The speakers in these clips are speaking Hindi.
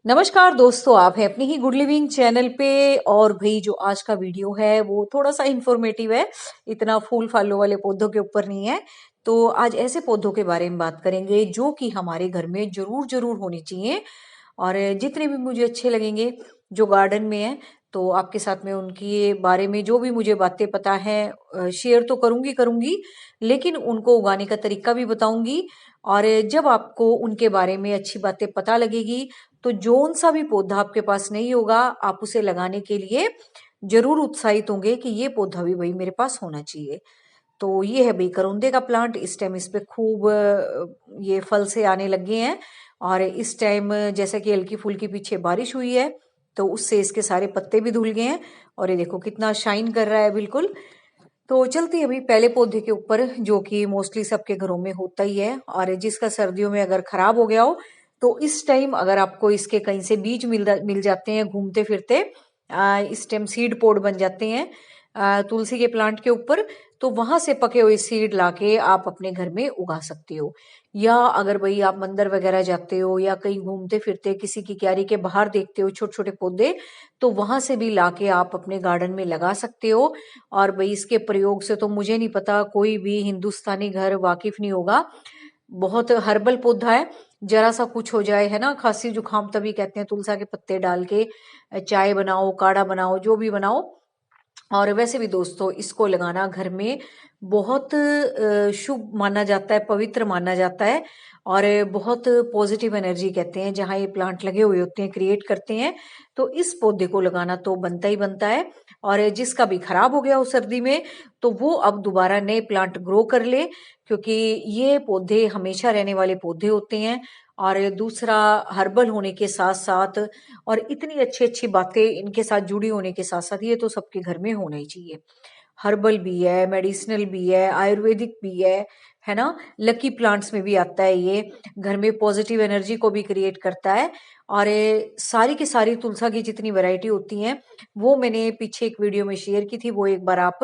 नमस्कार दोस्तों, आप हैं अपनी ही गुड लिविंग चैनल पे। और भाई जो आज का वीडियो है वो थोड़ा सा इंफॉर्मेटिव है, इतना फूल फालों वाले पौधों के ऊपर नहीं है। तो आज ऐसे पौधों के बारे में बात करेंगे जो कि हमारे घर में जरूर जरूर होने चाहिए, और जितने भी मुझे अच्छे लगेंगे जो गार्डन में है, तो आपके साथ में उनके बारे में जो भी मुझे बातें पता है शेयर तो करूंगी करूंगी, लेकिन उनको उगाने का तरीका भी बताऊंगी। और जब आपको उनके बारे में अच्छी बातें पता लगेगी, तो जोन सा भी पौधा आपके पास नहीं होगा, आप उसे लगाने के लिए जरूर उत्साहित होंगे कि ये पौधा भी भाई मेरे पास होना चाहिए। तो ये है भाई करौंदे का प्लांट। इस टाइम इस पे खूब ये फल से आने लग गए हैं। और इस टाइम जैसा कि हल्की फुल्की पीछे बारिश हुई है, तो उससे इसके सारे पत्ते भी धुल गए हैं। और ये देखो कितना शाइन कर रहा है बिल्कुल। तो चलते हैं अभी पहले पौधे के ऊपर, जो कि मोस्टली सबके घरों में होता ही है, और जिसका सर्दियों में अगर खराब हो गया हो, तो इस टाइम अगर आपको इसके कहीं से बीज मिल जाते हैं घूमते फिरते, इस टाइम सीड पोड बन जाते हैं तुलसी के प्लांट के ऊपर, तो वहां से पके हुए सीड लाके आप अपने घर में उगा सकते हो। या अगर भाई आप मंदिर वगैरह जाते हो या कहीं घूमते फिरते किसी की क्यारी के बाहर देखते हो छोटे छोटे पौधे, तो वहां से भी लाके आप अपने गार्डन में लगा सकते हो। और भाई इसके प्रयोग से तो मुझे नहीं पता कोई भी हिंदुस्तानी घर वाकिफ नहीं होगा। बहुत हर्बल पौधा है, जरा सा कुछ हो जाए है ना, खांसी जुकाम, तभी कहते हैं तुलसा के पत्ते डाल के चाय बनाओ, काढ़ा बनाओ, जो भी बनाओ। और वैसे भी दोस्तों इसको लगाना घर में बहुत शुभ माना जाता है, पवित्र माना जाता है। और बहुत पॉजिटिव एनर्जी कहते हैं जहाँ ये प्लांट लगे हुए होते हैं, क्रिएट करते हैं। तो इस पौधे को लगाना तो बनता ही बनता है। और जिसका भी खराब हो गया हो सर्दी में, तो वो अब दोबारा नए प्लांट ग्रो कर ले, क्योंकि ये पौधे हमेशा रहने वाले पौधे होते हैं। और दूसरा, हर्बल होने के साथ साथ और इतनी अच्छी अच्छी बातें इनके साथ जुड़ी होने के साथ साथ, ये तो सबके घर में होना ही चाहिए। हर्बल भी है, मेडिसिनल भी है, आयुर्वेदिक भी है ना। लकी प्लांट्स में भी आता है ये, घर में पॉजिटिव एनर्जी को भी क्रिएट करता है। और ये सारी की सारी तुलसा की जितनी वैरायटी होती हैं, वो मैंने पीछे एक वीडियो में शेयर की थी, वो एक बार आप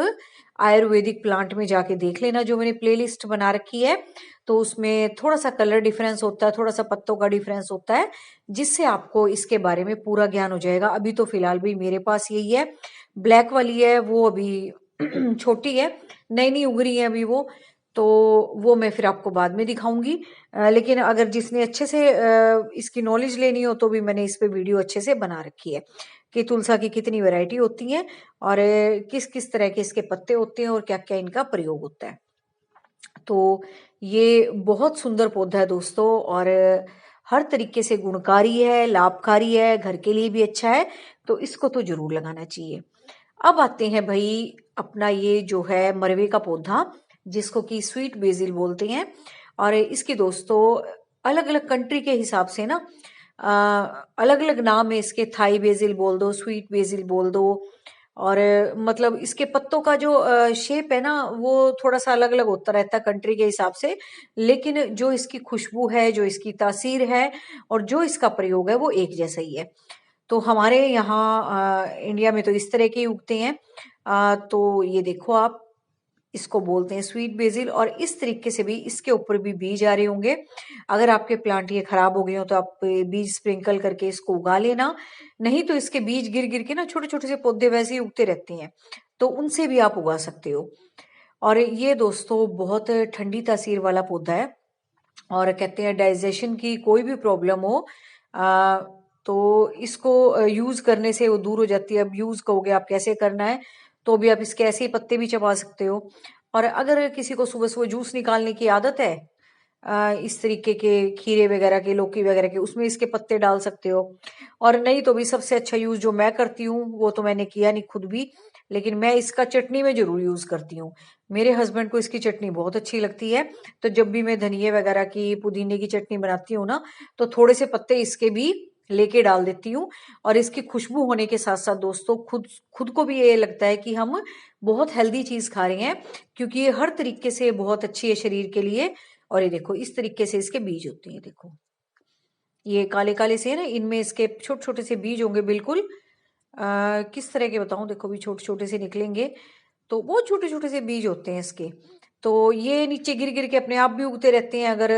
आयुर्वेदिक प्लांट में जाके देख लेना, जो मैंने प्लेलिस्ट बना रखी है। तो उसमें थोड़ा सा कलर डिफरेंस होता है, थोड़ा सा पत्तों का डिफरेंस होता है, जिससे आपको इसके बारे में पूरा ज्ञान हो जाएगा। अभी तो फिलहाल भी मेरे पास यही है, ब्लैक वाली है वो अभी छोटी है, नई नई उग रही है अभी वो। तो वो मैं फिर आपको बाद में दिखाऊंगी। लेकिन अगर जिसने अच्छे से इसकी नॉलेज लेनी हो, तो भी मैंने इस पे वीडियो अच्छे से बना रखी है कि तुलसा की कितनी वैरायटी होती है, और किस किस तरह के इसके पत्ते होते हैं, और क्या क्या इनका प्रयोग होता है। तो ये बहुत सुंदर पौधा है दोस्तों, और हर तरीके से गुणकारी है, लाभकारी है, घर के लिए भी अच्छा है। तो इसको तो जरूर लगाना चाहिए। अब आते हैं भाई अपना ये जो है मरवे का पौधा, जिसको कि स्वीट बेसिल बोलते हैं। और इसकी दोस्तों अलग अलग कंट्री के हिसाब से ना अलग अलग नाम है इसके, थाई बेसिल बोल दो, स्वीट बेसिल बोल दो। और मतलब इसके पत्तों का जो शेप है ना, वो थोड़ा सा अलग अलग होता रहता है कंट्री के हिसाब से, लेकिन जो इसकी खुशबू है, जो इसकी तासीर है, और जो इसका प्रयोग है, वो एक जैसा ही है। तो हमारे यहाँ इंडिया में तो इस तरह के ही उगते हैं। तो ये देखो आप, इसको बोलते हैं स्वीट बेसिल, और इस तरीके से भी इसके ऊपर भी बीज आ रहे होंगे। अगर आपके प्लांट ये खराब हो गए हो, तो आप बीज स्प्रिंकल करके इसको उगा लेना। नहीं तो इसके बीज गिर गिर के ना छोटे छोटे से पौधे वैसे ही उगते रहते हैं, तो उनसे भी आप उगा सकते हो। और ये दोस्तों बहुत ठंडी तासीर वाला पौधा है, और कहते हैं डाइजेशन की कोई भी प्रॉब्लम हो आ, तो इसको यूज करने से वो दूर हो जाती है। अब यूज कहोगे आप कैसे करना है, तो भी आप इसके ऐसे ही पत्ते भी चबा सकते हो। और अगर किसी को सुबह सुबह जूस निकालने की आदत है, इस तरीके के खीरे वगैरह के, लौकी वगैरह के, उसमें इसके पत्ते डाल सकते हो। और नहीं तो भी सबसे अच्छा यूज जो मैं करती हूँ, वो तो मैंने किया नहीं खुद भी, लेकिन मैं इसका चटनी में जरूर यूज करती हूँ। मेरे हस्बैंड को इसकी चटनी बहुत अच्छी लगती है। तो जब भी मैं धनिये वगैरह की, पुदीने की चटनी बनाती हूँ ना, तो थोड़े से पत्ते इसके भी लेके डाल देती हूँ। और इसकी खुशबू होने के साथ साथ दोस्तों खुद खुद को भी ये लगता है कि हम बहुत हेल्दी चीज खा रहे हैं, क्योंकि ये हर तरीके से बहुत अच्छी है शरीर के लिए। और ये देखो इस तरीके से इसके बीज होते हैं, देखो ये काले काले से है ना, इनमें इसके छोटे छोटे से बीज होंगे बिल्कुल। किस तरह के बताऊं, देखो भी छोटे छोटे से निकलेंगे, तो बहुत छोटे छोटे से बीज होते हैं इसके। तो ये नीचे गिर गिर के अपने आप भी उगते रहते हैं। अगर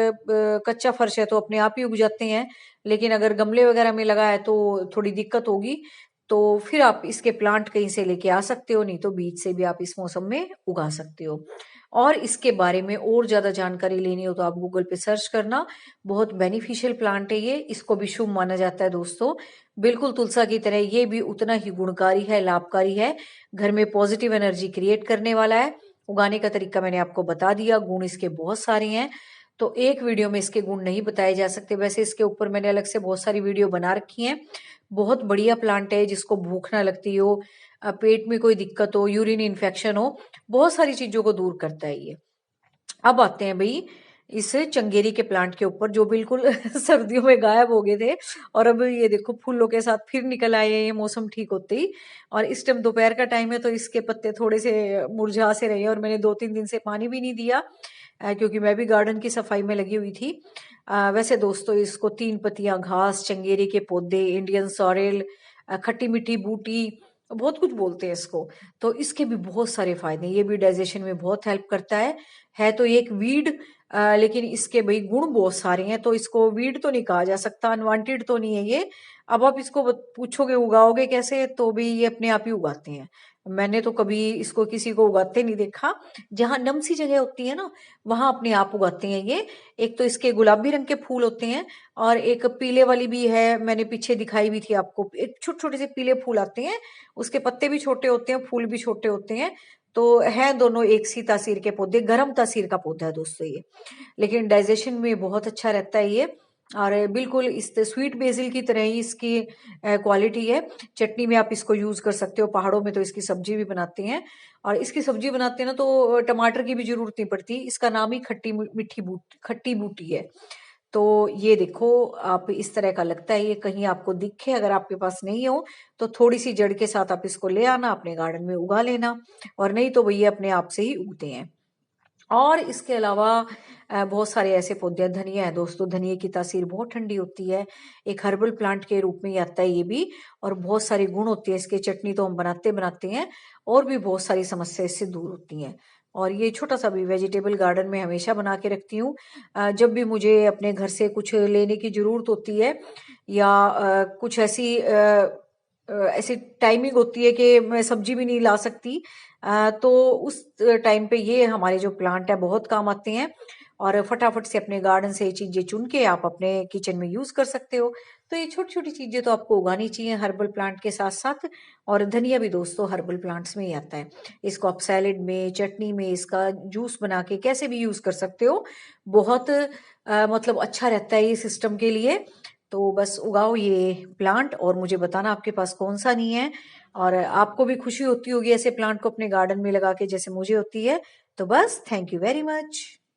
कच्चा फर्श है तो अपने आप ही उग जाते हैं, लेकिन अगर गमले वगैरह में लगा है तो थोड़ी दिक्कत होगी। तो फिर आप इसके प्लांट कहीं से लेके आ सकते हो, नहीं तो बीज से भी आप इस मौसम में उगा सकते हो। और इसके बारे में और ज्यादा जानकारी लेनी हो तो आप गूगल पे सर्च करना। बहुत बेनिफिशियल प्लांट है ये, इसको भी शुभ माना जाता है दोस्तों। बिल्कुल तुलसा की तरह ये भी उतना ही गुणकारी है, लाभकारी है। घर में पॉजिटिव एनर्जी क्रिएट करने वाला है। उगाने का तरीका मैंने आपको बता दिया, गुण इसके बहुत सारे हैं, तो एक वीडियो में इसके गुण नहीं बताए जा सकते। वैसे इसके ऊपर मैंने अलग से बहुत सारी वीडियो बना रखी हैं। बहुत बढ़िया प्लांट है, जिसको भूख ना लगती हो, पेट में कोई दिक्कत हो, यूरिन इन्फेक्शन हो, बहुत सारी चीजों को दूर करता है ये। अब आते हैं भाई इस चंगेरी के प्लांट के ऊपर, जो बिल्कुल सर्दियों में गायब हो गए थे और अब ये देखो फूलों के साथ फिर निकल आए हैं ये मौसम ठीक होते ही। और इस टाइम दोपहर का टाइम है तो इसके पत्ते थोड़े से मुरझा से रहे हैं, और मैंने 2-3 दिन से पानी भी नहीं दिया क्योंकि मैं भी गार्डन की सफाई में लगी हुई थी। वैसे दोस्तों इसको 3 पत्तियां घास, चंगेरी के पौधे, इंडियन सॉरेल, खट्टी मीठी बूटी, बहुत कुछ बोलते हैं इसको। तो इसके भी बहुत सारे फायदे हैं, ये भी डाइजेशन में बहुत हेल्प करता है तो ये एक वीड, लेकिन इसके भाई गुण बहुत सारे हैं, तो इसको वीड तो नहीं कहा जा सकता, अनवांटेड तो नहीं है ये। अब आप इसको पूछोगे उगाओगे कैसे, तो भी ये अपने आप ही उगाते हैं। मैंने तो कभी इसको किसी को उगाते नहीं देखा। जहां नम सी जगह होती है ना, वहां अपने आप उगाते हैं ये। एक तो इसके गुलाबी रंग के फूल होते हैं, और एक पीले वाली भी है, मैंने पीछे दिखाई भी थी आपको, एक छोटे छोटे से पीले फूल आते हैं। उसके पत्ते भी छोटे होते हैं, फूल भी छोटे होते हैं। तो है दोनों एक सी तासीर के पौधे, गर्म तासीर का पौधा है दोस्तों ये, लेकिन डाइजेशन में बहुत अच्छा रहता है ये। और बिल्कुल इस स्वीट बेसिल की तरह ही इसकी क्वालिटी है। चटनी में आप इसको यूज कर सकते हो, पहाड़ों में तो इसकी सब्जी भी बनाते हैं, और इसकी सब्जी बनाते हैं ना तो टमाटर की भी जरूरत नहीं पड़ती। इसका नाम ही खट्टी बूटी है। तो ये देखो, आप इस तरह का लगता है ये, कहीं आपको दिखे, अगर आपके पास नहीं हो तो थोड़ी सी जड़ के साथ आप इसको ले आना, अपने गार्डन में उगा लेना, और नहीं तो ये अपने आप से ही उगते हैं। और इसके अलावा बहुत सारे ऐसे पौधे, धनिया है दोस्तों, धनिया की तासीर बहुत ठंडी होती है, एक हर्बल प्लांट के रूप में ही आता है ये भी, और बहुत सारी गुण होती है इसके। चटनी तो हम बनाते बनाते हैं, और भी बहुत सारी समस्या इससे दूर होती हैं। और ये छोटा सा भी वेजिटेबल गार्डन में हमेशा बना के रखती हूँ। जब भी मुझे अपने घर से कुछ लेने की जरूरत होती है, या कुछ ऐसी टाइमिंग होती है कि मैं सब्जी भी नहीं ला सकती, तो उस टाइम पे ये हमारे जो प्लांट है बहुत काम आते हैं, और फटाफट से अपने गार्डन से ये चीजें चुन के आप अपने किचन में यूज कर सकते हो। तो ये छोटी छोटी चीजें तो आपको उगानी चाहिए हर्बल प्लांट के साथ साथ। और धनिया भी दोस्तों हर्बल प्लांट्स में ही आता है। इसको आप सैलेड में, चटनी में, इसका जूस बना के कैसे भी यूज कर सकते हो। बहुत मतलब अच्छा रहता है ये सिस्टम के लिए। तो बस उगाओ ये प्लांट, और मुझे बताना आपके पास कौन सा नहीं है। और आपको भी खुशी होती होगी ऐसे प्लांट को अपने गार्डन में लगा के, जैसे मुझे होती है। तो बस थैंक यू वेरी मच।